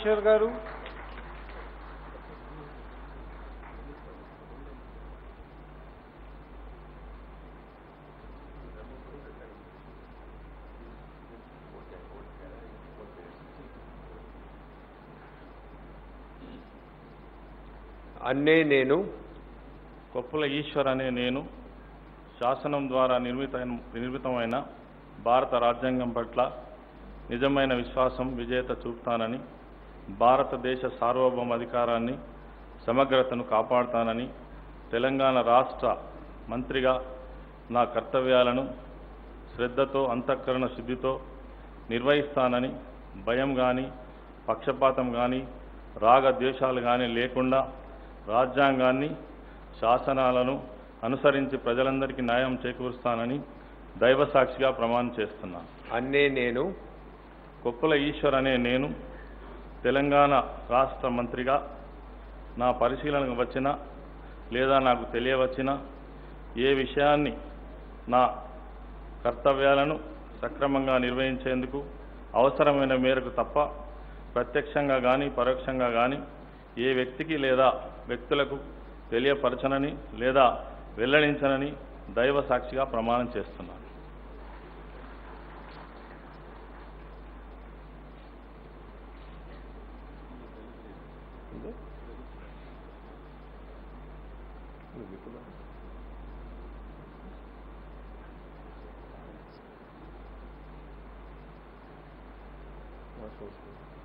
ఈశ్వర్ గారు. అన్నే నేను కొప్పుల ఈశ్వర్ అనే నేను శాసనం ద్వారా నిర్మితమైన భారత రాజ్యాంగం పట్ల నిజమైన విశ్వాసం విజేత చూపుతానని, భారతదేశ సార్వభౌమాధికారాన్ని సమగ్రతను కాపాడుతానని, తెలంగాణ రాష్ట్ర మంత్రిగా నా కర్తవ్యాలను శ్రద్ధతో అంతఃకరణ శుద్ధితో నిర్వహిస్తానని, భయం కానీ పక్షపాతం కానీ రాగద్వేషాలు కానీ లేకుండా రాజ్యాంగాన్ని శాసనాలను అనుసరించి ప్రజలందరికీ న్యాయం చేకూరుస్తానని దైవసాక్షిగా ప్రమాణం చేస్తున్నాను. అన్నే నేను కొప్పుల ఈశ్వర్ అనే నేను తెలంగాణ రాష్ట్ర మంత్రిగా నా పరిశీలనకు వచ్చిన లేదా నాకు తెలియవచ్చిన ఏ విషయాన్ని నా కర్తవ్యాలను సక్రమంగా నిర్వహించేందుకు అవసరమైన మేరకు తప్ప ప్రత్యక్షంగా కానీ పరోక్షంగా కానీ ఏ వ్యక్తికి లేదా వ్యక్తులకు తెలియపరచనని లేదా వెల్లడించనని దైవ సాక్షిగా ప్రమాణం చేస్తున్నాను. Marshall's